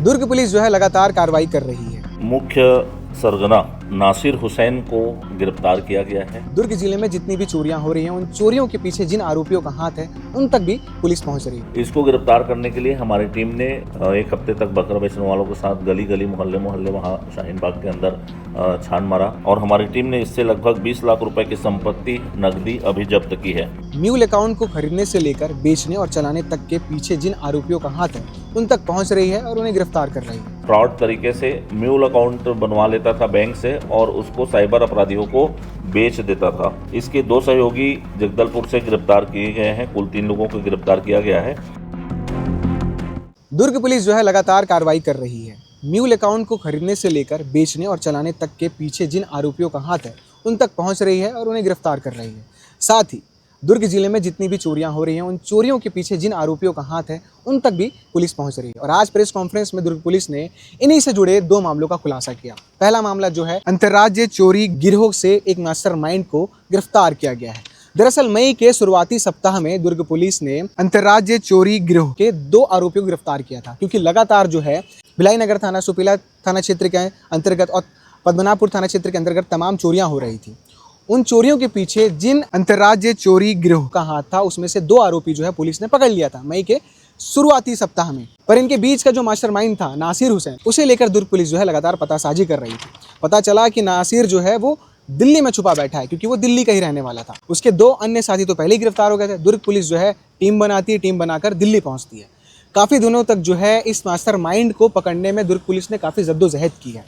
दुर्ग police जो है लगातार कार्रवाई कर रही है। मुख्य सरगना नासिर हुसैन को गिरफ्तार किया गया है। दुर्ग जिले में जितनी भी चोरियां हो रही हैं, उन चोरियों के पीछे जिन आरोपियों का हाथ है, उन तक भी पुलिस पहुंच रही है। इसको गिरफ्तार करने के लिए हमारी टीम ने एक हफ्ते तक बकरा बेचने वालों के साथ गली गली मोहल्ले मोहल्ले वहां शाहीन बाग के अंदर छान मारा और हमारी टीम ने इससे लगभग 20 लाख रुपए की संपत्ति नकदी अभी जब्त की है। म्यूल अकाउंट को खरीदने से लेकर बेचने और चलाने तक के पीछे जिन आरोपियों का हाथ है, उन तक पहुंच रही है और उन्हें गिरफ्तार कर रही है। फ्रॉड तरीके से म्यूल अकाउंट बनवा लेता था बैंक से और उसको साइबर अपराधियों को बेच देता था। इसके 2 सहयोगी जगदलपुर से गिरफ्तार किए गए हैं। कुल 3 लोगों को गिरफ्तार किया गया है। दुर्ग पुलिस जो है लगातार कार्रवाई कर रही है। म्यूल अकाउंट को खरीदने से लेकर बेचने और चलाने तक के पीछे जिन आरोपियों का हाथ है, उन तक पहुंच रही है और उन्हें गिरफ्तार कर रही है। साथ ही दुर्ग जिले में जितनी भी चोरियां हो रही हैं, उन चोरियों के पीछे जिन आरोपियों का हाथ है, उन तक भी पुलिस पहुंच रही है। और आज प्रेस कॉन्फ्रेंस में दुर्ग पुलिस ने इन्हीं से जुड़े 2 मामलों का खुलासा किया। पहला मामला जो है, अंतर्राज्यीय चोरी गिरोह से एक मास्टरमाइंड को गिरफ्तार किया गया है। दरअसल मई के शुरुआती सप्ताह में दुर्ग पुलिस ने अंतर्राज्यीय चोरी गिरोह के 2 आरोपियों को गिरफ्तार किया था, क्योंकि लगातार जो है भिलाई नगर थाना, सुपेला थाना क्षेत्र के अंतर्गत और पद्मनाभपुर थाना क्षेत्र के अंतर्गत तमाम चोरियां हो रही थी। उन चोरियों के पीछे जिन अंतर्राज्यीय चोरी गिरोह का हाथ था, उसमें से 2 आरोपी जो है पुलिस ने पकड़ लिया था मई के शुरुआती सप्ताह में। पर इनके बीच का जो मास्टरमाइंड था नासिर हुसैन, उसे लेकर दुर्ग पुलिस जो है लगातार पतासाजी कर रही थी। पता चला कि नासिर जो है वो दिल्ली में छुपा बैठा है, क्योंकि वो दिल्ली का ही रहने वाला था। उसके 2 अन्य साथी तो पहले ही गिरफ्तार हो गए थे। दुर्ग पुलिस जो है टीम बनाती है, टीम बनाकर दिल्ली पहुंचती है। काफ़ी दिनों तक जो है इस मास्टरमाइंड को पकड़ने में दुर्ग पुलिस ने काफ़ी जद्दोजहद की है।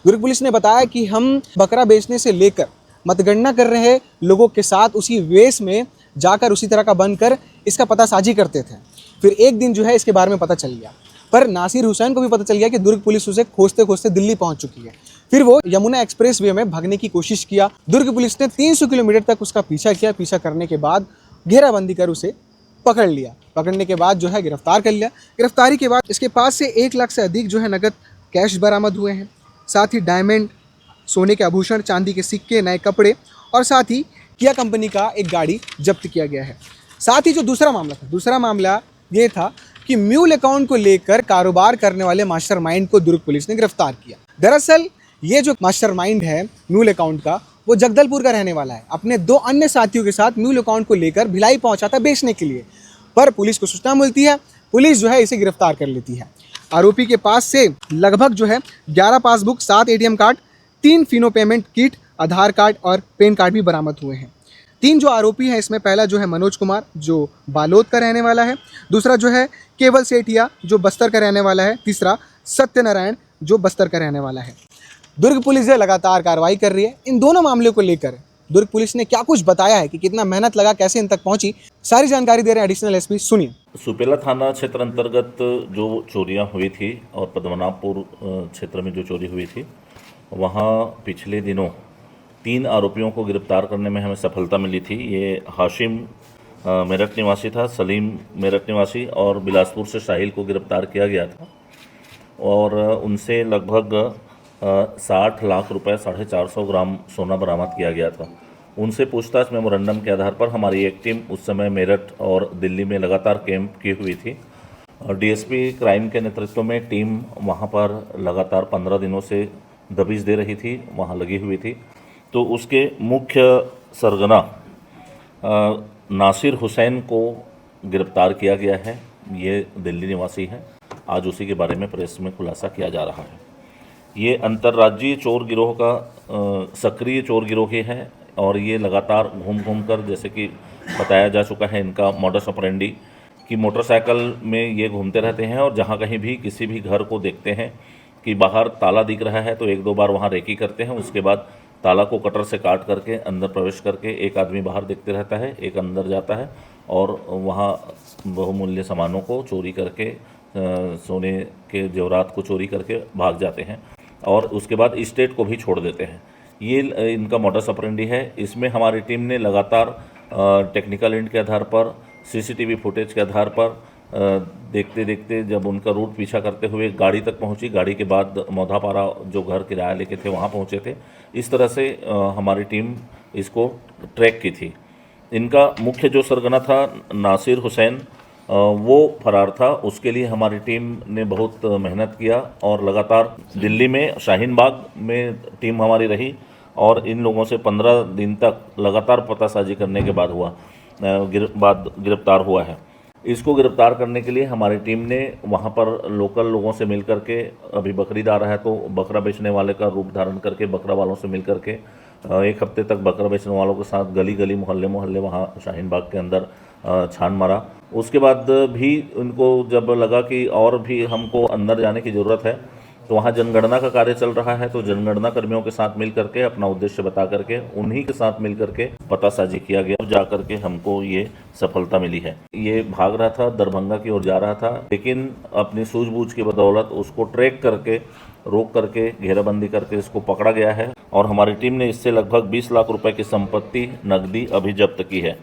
दुर्ग पुलिस ने बताया कि हम बकरा बेचने से लेकर मतगणना कर रहे लोगों के साथ उसी वेश में जाकर उसी तरह का बनकर इसका पतासाजी करते थे। फिर एक दिन जो है इसके बारे में पता चल गया, पर नासिर हुसैन को भी पता चल गया कि दुर्ग पुलिस उसे खोजते खोजते दिल्ली पहुंच चुकी है। फिर वो यमुना एक्सप्रेस वे में भागने की कोशिश किया। दुर्ग पुलिस ने 300 किलोमीटर तक उसका पीछा किया। पीछा करने के बाद घेराबंदी कर उसे पकड़ लिया। पकड़ने के बाद जो है गिरफ्तार कर लिया। गिरफ्तारी के बाद इसके पास से 1 लाख से अधिक जो है नगद कैश बरामद हुए हैं। साथ ही डायमंड, सोने के आभूषण, चांदी के सिक्के, नए कपड़े और साथ ही किया कंपनी का एक गाड़ी जब्त किया गया है। साथ ही जो दूसरा मामला ये था कि म्यूल अकाउंट को लेकर कारोबार करने वाले मास्टरमाइंड को दुर्ग पुलिस ने गिरफ्तार किया। दरअसल ये जो मास्टरमाइंड है म्यूल अकाउंट का, वो जगदलपुर का रहने वाला है। अपने 2 अन्य साथियों के साथ म्यूल अकाउंट को लेकर भिलाई पहुंचा था बेचने के लिए, पर पुलिस को सूचना मिलती है। पुलिस जो है इसे गिरफ्तार कर लेती है। आरोपी के पास से लगभग जो है 11 passbook, 7 ATM card, 3 Fino payment kit, Aadhaar card और पैन कार्ड भी बरामद हुए हैं। 3 जो आरोपी हैं, इसमें पहला जो है मनोज कुमार, जो बालोद का रहने वाला है। दूसरा जो है केवल सेठिया, जो बस्तर का रहने वाला है। तीसरा सत्यनारायण, जो बस्तर का रहने वाला है। दुर्ग पुलिस जो लगातार कार्रवाई कर रही है। इन दोनों मामलों को लेकर दुर्ग पुलिस ने क्या कुछ बताया है कि कितना मेहनत लगा, कैसे इन तक पहुंची, सारी जानकारी दे रहे हैं एडिशनल SP। सुनिए। सुपेला थाना क्षेत्र अंतर्गत जो चोरियां हुई थी और पद्मनाभपुर क्षेत्र में जो चोरी हुई थी, वहाँ पिछले दिनों 3 आरोपियों को गिरफ्तार करने में हमें सफलता मिली थी। ये हाशिम मेरठ निवासी था, सलीम मेरठ निवासी और बिलासपुर से साहिल को गिरफ्तार किया गया था और उनसे लगभग 60 लाख रुपए, 450 ग्राम सोना बरामद किया गया था। उनसे पूछताछ मेमोरेंडम के आधार पर हमारी एक टीम उस समय मेरठ और दिल्ली में लगातार कैंप की हुई थी और DSP क्राइम के नेतृत्व में टीम वहाँ पर लगातार 15 दिनों से दबिश दे रही थी, वहाँ लगी हुई थी। तो उसके मुख्य सरगना नासिर हुसैन को गिरफ्तार किया गया है। ये दिल्ली निवासी है। आज उसी के बारे में प्रेस में खुलासा किया जा रहा है। ये अंतर्राज्यीय चोर गिरोह का सक्रिय चोर गिरोह ही है और ये लगातार घूम कर, जैसे कि बताया जा चुका है, इनका मॉडस ऑपरेंडी कि मोटरसाइकिल में ये घूमते रहते हैं और जहाँ कहीं भी किसी भी घर को देखते हैं कि बाहर ताला दिख रहा है तो 1-2 बार वहाँ रेकी करते हैं। उसके बाद ताला को कटर से काट करके अंदर प्रवेश करके एक आदमी बाहर देखते रहता है, एक अंदर जाता है और वहाँ बहुमूल्य सामानों को चोरी करके, सोने के जेवरात को चोरी करके भाग जाते हैं और उसके बाद स्टेट को भी छोड़ देते हैं। ये इनका मॉडस ऑपरेंडी है। इसमें हमारी टीम ने लगातार टेक्निकल एंड के आधार पर, CCTV फुटेज के आधार पर देखते देखते जब उनका रूट पीछा करते हुए गाड़ी तक पहुंची, गाड़ी के बाद मौधापारा जो घर किराया लेके थे वहां पहुंचे थे। इस तरह से हमारी टीम इसको ट्रैक की थी। इनका मुख्य जो सरगना था नासिर हुसैन, वो फरार था। उसके लिए हमारी टीम ने बहुत मेहनत किया और लगातार दिल्ली में शाहीन बाग में टीम हमारी रही और इन लोगों से 15 दिन तक लगातार पतासाजी करने के बाद गिरफ्तार हुआ है। इसको गिरफ्तार करने के लिए हमारी टीम ने वहाँ पर लोकल लोगों से मिल करके, अभी बकरीद आ रहा है तो बकरा बेचने वाले का रूप धारण करके बकरा वालों से मिल करके एक हफ्ते तक बकरा बेचने वालों के साथ गली गली मोहल्ले वहाँ शाहीन बाग के अंदर छान मारा। उसके बाद भी उनको जब लगा कि और भी हमको अंदर जाने की ज़रूरत है तो वहाँ जनगणना का कार्य चल रहा है, तो जनगणना कर्मियों के साथ मिल करके अपना उद्देश्य बता करके उन्हीं के साथ मिल करके पतासाजी किया गया, जा करके हमको ये सफलता मिली है। ये भाग रहा था, दरभंगा की ओर जा रहा था, लेकिन अपनी सूझबूझ की बदौलत उसको ट्रैक करके रोक करके घेराबंदी करके इसको पकड़ा गया है और हमारी टीम ने इससे लगभग 20 लाख रुपए की संपत्ति नकदी अभी जब्त की है।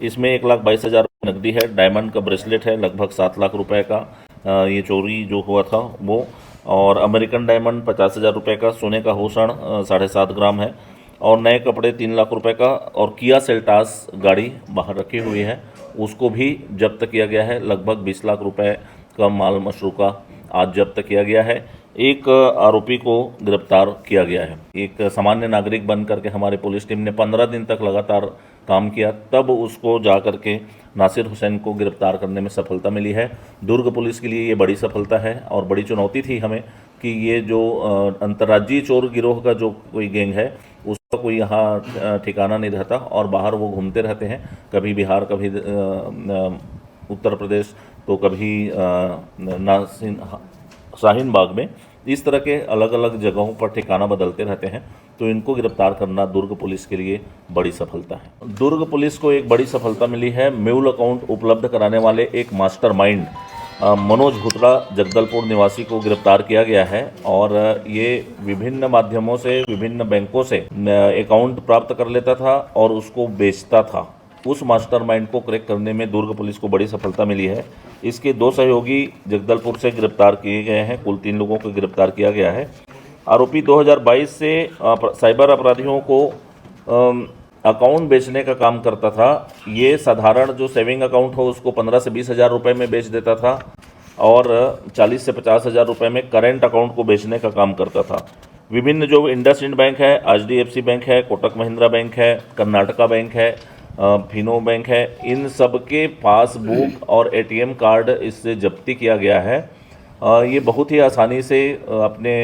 इसमें 1,22,000 नकदी है, डायमंड का ब्रेसलेट है लगभग 7 लाख रुपए का, ये चोरी जो हुआ था वो, और अमेरिकन डायमंड 50,000 रुपये का, सोने का आभूषण 7.5 ग्राम है और नए कपड़े 3 लाख रुपए का, और किया सेल्टास गाड़ी बाहर रखी हुई है उसको भी जब्त किया गया है। लगभग 20 लाख रुपए का माल मशरूका आज जब्त किया गया है। एक आरोपी को गिरफ्तार किया गया है। एक सामान्य नागरिक बन करके हमारी पुलिस टीम ने 15 दिन तक लगातार काम किया, तब उसको जा करके नासिर हुसैन को गिरफ्तार करने में सफलता मिली है। दुर्ग पुलिस के लिए ये बड़ी सफलता है और बड़ी चुनौती थी हमें कि ये जो अंतर्राज्यीय चोर गिरोह का जो कोई गैंग है उसका कोई यहाँ ठिकाना नहीं रहता और बाहर वो घूमते रहते हैं, कभी बिहार, कभी उत्तर प्रदेश, तो कभी शाहीन बाग में, इस तरह के अलग अलग जगहों पर ठिकाना बदलते रहते हैं। तो इनको गिरफ्तार करना दुर्ग पुलिस के लिए बड़ी सफलता है। दुर्ग पुलिस को एक बड़ी सफलता मिली है। म्यूल अकाउंट उपलब्ध कराने वाले एक मास्टरमाइंड मनोज भुतड़ा जगदलपुर निवासी को गिरफ्तार किया गया है और ये विभिन्न माध्यमों से, विभिन्न बैंकों से अकाउंट प्राप्त कर लेता था और उसको बेचता था। उस मास्टरमाइंड को क्रैक करने में दुर्ग पुलिस को बड़ी सफलता मिली है। इसके 2 सहयोगी जगदलपुर से गिरफ्तार किए गए हैं। कुल 3 लोगों को गिरफ्तार किया गया है। आरोपी 2022 से साइबर अपराधियों को अकाउंट बेचने का काम करता था। ये साधारण जो सेविंग अकाउंट हो उसको 15 से 20 हज़ार रुपये में बेच देता था और 40 से 50 हज़ार रुपये में करेंट अकाउंट को बेचने का काम करता था। विभिन्न जो इंडसइंड बैंक है, HDFC बैंक है, कोटक महिंद्रा बैंक है, कर्नाटका बैंक है, फिनो बैंक है, इन सब के पासबुक और ATM कार्ड इससे जब्ती किया गया है। ये बहुत ही आसानी से अपने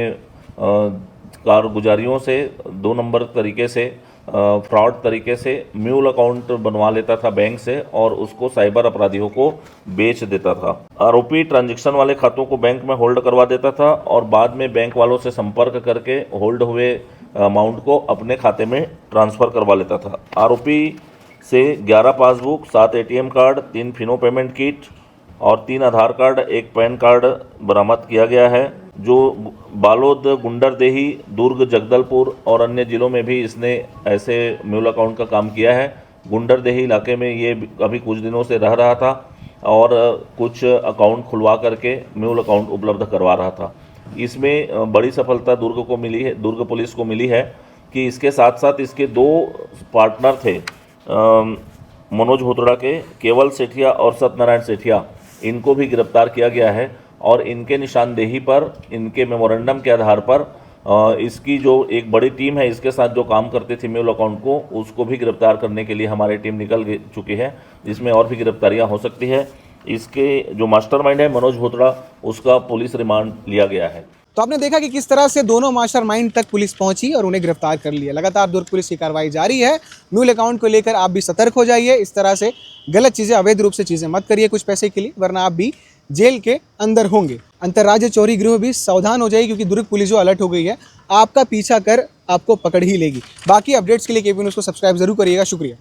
कारगुजारियों से 2 नंबर तरीके से, फ्रॉड तरीके से म्यूल अकाउंट बनवा लेता था बैंक से और उसको साइबर अपराधियों को बेच देता था। आरोपी ट्रांजैक्शन वाले खातों को बैंक में होल्ड करवा देता था और बाद में बैंक वालों से संपर्क करके होल्ड हुए अमाउंट को अपने खाते में ट्रांसफ़र करवा लेता था। आरोपी से 11 passbook, 7 ATM card, 3 Fino payment kit और 3 आधार कार्ड, 1 पैन कार्ड बरामद किया गया है। जो बालोद, गुंडरदेही, दुर्ग, जगदलपुर और अन्य ज़िलों में भी इसने ऐसे म्यूल अकाउंट का काम किया है। गुंडरदेही इलाके में ये अभी कुछ दिनों से रह रहा था और कुछ अकाउंट खुलवा करके म्यूल अकाउंट उपलब्ध करवा रहा था। इसमें बड़ी सफलता दुर्ग को मिली है, दुर्ग पुलिस को मिली है कि इसके साथ साथ इसके 2 पार्टनर थे मनोज भुतड़ा के, केवल सेठिया और सत्यनारायण सेठिया, इनको भी गिरफ्तार किया गया है और इनके निशानदेही पर, इनके मेमोरेंडम के आधार पर इसकी जो एक बड़ी टीम है इसके साथ जो काम करती थी म्यूल अकाउंट को, उसको भी गिरफ्तार करने के लिए हमारी टीम निकल चुकी है, जिसमें और भी गिरफ्तारियां हो सकती है। इसके जो मास्टरमाइंड है मनोज भुतड़ा, उसका पुलिस रिमांड लिया गया है। तो आपने देखा कि किस तरह से दोनों मास्टरमाइंड तक पुलिस पहुंची और उन्हें गिरफ्तार कर लिया। लगातार दुर्ग पुलिस की कार्रवाई जारी है। म्यूल अकाउंट को लेकर आप भी सतर्क हो जाइए। इस तरह से गलत चीज़ें, अवैध रूप से चीज़ें मत करिए कुछ पैसे के लिए, वरना आप भी जेल के अंदर होंगे। अंतर्राज्यीय चोरी गिरोह भी सावधान हो जाइए क्योंकि दुर्ग पुलिस जो अलर्ट हो गई है, आपका पीछा कर आपको पकड़ ही लेगी। बाकी अपडेट्स के लिए केपी न्यूज़ को सब्सक्राइब जरूर करिएगा। शुक्रिया।